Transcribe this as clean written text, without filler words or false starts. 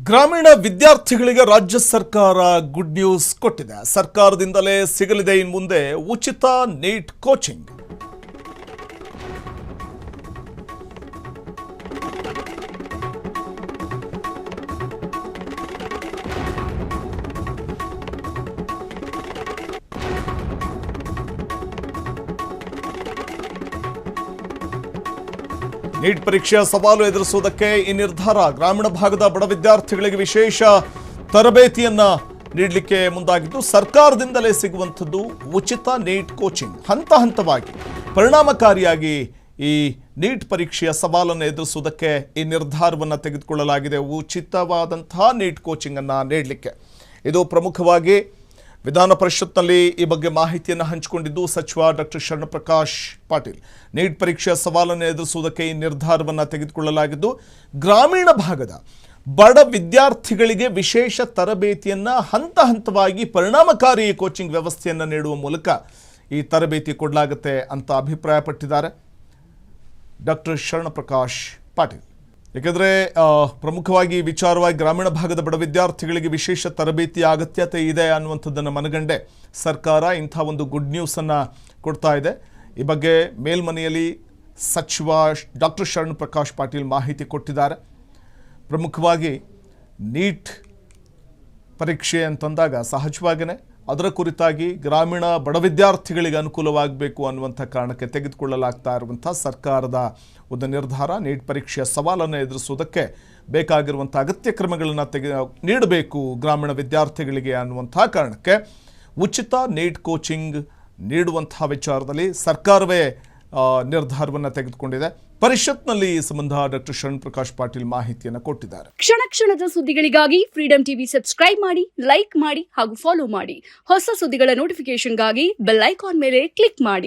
ಗ್ರಾಮೀಣ ವಿದ್ಯಾರ್ಥಿಗಳಿಗೆ ರಾಜ್ಯ ಸರ್ಕಾರ ಗುಡ್ ನ್ಯೂಸ್ ಕೊಟ್ಟಿದೆ. ಸರ್ಕಾರದಿಂದಲೇ ಸಿಗಲಿದೆ ಇನ್ನು ಮುಂದೆ ಉಚಿತ ನೀಟ್ ಕೋಚಿಂಗ್. ನೀಟ್ ಪರೀಕ್ಷೆಯ ಸವಾಲು ಎದುರಿಸುವುದಕ್ಕೆ ಈ ನಿರ್ಧಾರ. ಗ್ರಾಮೀಣ ಭಾಗದ ಬಡ ವಿದ್ಯಾರ್ಥಿಗಳಿಗೆ ವಿಶೇಷ ತರಬೇತಿಯನ್ನ ನೀಡಲಿಕ್ಕೆ ಮುಂದಾಗಿದ್ದು, ಸರ್ಕಾರದಿಂದಲೇ ಸಿಗುವಂಥದ್ದು ಉಚಿತ ನೀಟ್ ಕೋಚಿಂಗ್. ಹಂತ ಹಂತವಾಗಿ ಪರಿಣಾಮಕಾರಿಯಾಗಿ ಈ ನೀಟ್ ಪರೀಕ್ಷೆಯ ಸವಾಲನ್ನು ಎದುರಿಸುವುದಕ್ಕೆ ಈ ನಿರ್ಧಾರವನ್ನು ತೆಗೆದುಕೊಳ್ಳಲಾಗಿದೆ. ಉಚಿತವಾದಂತಹ ನೀಟ್ ಕೋಚಿಂಗ್ ಅನ್ನು ನೀಡಲಿಕ್ಕೆ ಇದು ಪ್ರಮುಖವಾಗಿ ವಿಧಾನ ಪರಿಷತ್ನಲ್ಲಿ ಈ ಬಗ್ಗೆ ಮಾಹಿತಿಯನ್ನು ಹಂಚಿಕೊಂಡಿದ್ದು ಸಚಿವ ಡಾಕ್ಟರ್ ಶರಣಪ್ರಕಾಶ್ ಪಾಟೀಲ್. ನೀಟ್ ಪರೀಕ್ಷೆಯ ಸವಾಲನ್ನು ಎದುರಿಸುವುದಕ್ಕೆ ಈ ನಿರ್ಧಾರವನ್ನು ತೆಗೆದುಕೊಳ್ಳಲಾಗಿದ್ದು, ಗ್ರಾಮೀಣ ಭಾಗದ ಬಡ ವಿದ್ಯಾರ್ಥಿಗಳಿಗೆ ವಿಶೇಷ ತರಬೇತಿಯನ್ನು ಹಂತ ಹಂತವಾಗಿ ಪರಿಣಾಮಕಾರಿ ಕೋಚಿಂಗ್ ವ್ಯವಸ್ಥೆಯನ್ನು ನೀಡುವ ಮೂಲಕ ಈ ತರಬೇತಿ ಕೊಡಲಾಗುತ್ತೆ ಅಂತ ಅಭಿಪ್ರಾಯಪಟ್ಟಿದ್ದಾರೆ ಡಾಕ್ಟರ್ ಶರಣಪ್ರಕಾಶ್ ಪಾಟೀಲ್. ಏಕೆಂದರೆ ಪ್ರಮುಖವಾಗಿ ವಿಚಾರವಾಗಿ ಗ್ರಾಮೀಣ ಭಾಗದ ಬಡ ವಿದ್ಯಾರ್ಥಿಗಳಿಗೆ ವಿಶೇಷ ತರಬೇತಿ ಅಗತ್ಯತೆ ಇದೆ ಅನ್ನುವಂಥದ್ದನ್ನು ಮನಗಂಡೆ ಸರ್ಕಾರ ಇಂಥ ಒಂದು ಗುಡ್ ನ್ಯೂಸನ್ನು ಕೊಡ್ತಾ ಇದೆ. ಈ ಬಗ್ಗೆ ಮೇಲ್ಮನೆಯಲ್ಲಿ ಸಚಿವ ಡಾಕ್ಟರ್ ಶರಣಪ್ರಕಾಶ್ ಪಾಟೀಲ್ ಮಾಹಿತಿ ಕೊಟ್ಟಿದ್ದಾರೆ. ಪ್ರಮುಖವಾಗಿ ನೀಟ್ ಪರೀಕ್ಷೆ ಅಂತಂದಾಗ ಸಹಜವಾಗಿಯೇ ಅದರ ಕುರಿತಾಗಿ ಗ್ರಾಮೀಣ ಬಡ ವಿದ್ಯಾರ್ಥಿಗಳಿಗೆ ಅನುಕೂಲವಾಗಬೇಕು ಅನ್ನುವಂಥ ಕಾರಣಕ್ಕೆ ತೆಗೆದುಕೊಳ್ಳಲಾಗ್ತಾ ಇರುವಂಥ ಸರ್ಕಾರದ ಒಂದು ನಿರ್ಧಾರ. ನೀಟ್ ಪರೀಕ್ಷೆಯ ಸವಾಲನ್ನು ಎದುರಿಸುವುದಕ್ಕೆ ಬೇಕಾಗಿರುವಂಥ ಅಗತ್ಯ ಕ್ರಮಗಳನ್ನು ನೀಡಬೇಕು ಗ್ರಾಮೀಣ ವಿದ್ಯಾರ್ಥಿಗಳಿಗೆ ಅನ್ನುವಂಥ ಕಾರಣಕ್ಕೆ ಉಚಿತ ನೀಟ್ ಕೋಚಿಂಗ್ ನೀಡುವಂಥ ವಿಚಾರದಲ್ಲಿ ಸರ್ಕಾರವೇ ನಿರ್ಧಾರವನ್ನು ತೆಗೆದುಕೊಂಡಿದೆ. ಪರಿಷತ್ನಲ್ಲಿ ಈ ಸಂಬಂಧ ಡಾಕ್ಟರ್ ಶರಣಪ್ರಕಾಶ್ ಪಾಟೀಲ್ ಮಾಹಿತಿಯನ್ನು ಕೊಟ್ಟಿದ್ದಾರೆ. ಕ್ಷಣ ಕ್ಷಣದ ಸುದ್ದಿಗಳಿಗಾಗಿ ಫ್ರೀಡಂ ಟಿವಿ ಸಬ್ಸ್ಕ್ರೈಬ್ ಮಾಡಿ, ಲೈಕ್ ಮಾಡಿ ಹಾಗೂ ಫಾಲೋ ಮಾಡಿ. ಹೊಸ ಸುದ್ದಿಗಳ ನೋಟಿಫಿಕೇಶನ್ಗಾಗಿ ಬೆಲ್ ಐಕಾನ್ ಮೇಲೆ ಕ್ಲಿಕ್ ಮಾಡಿ.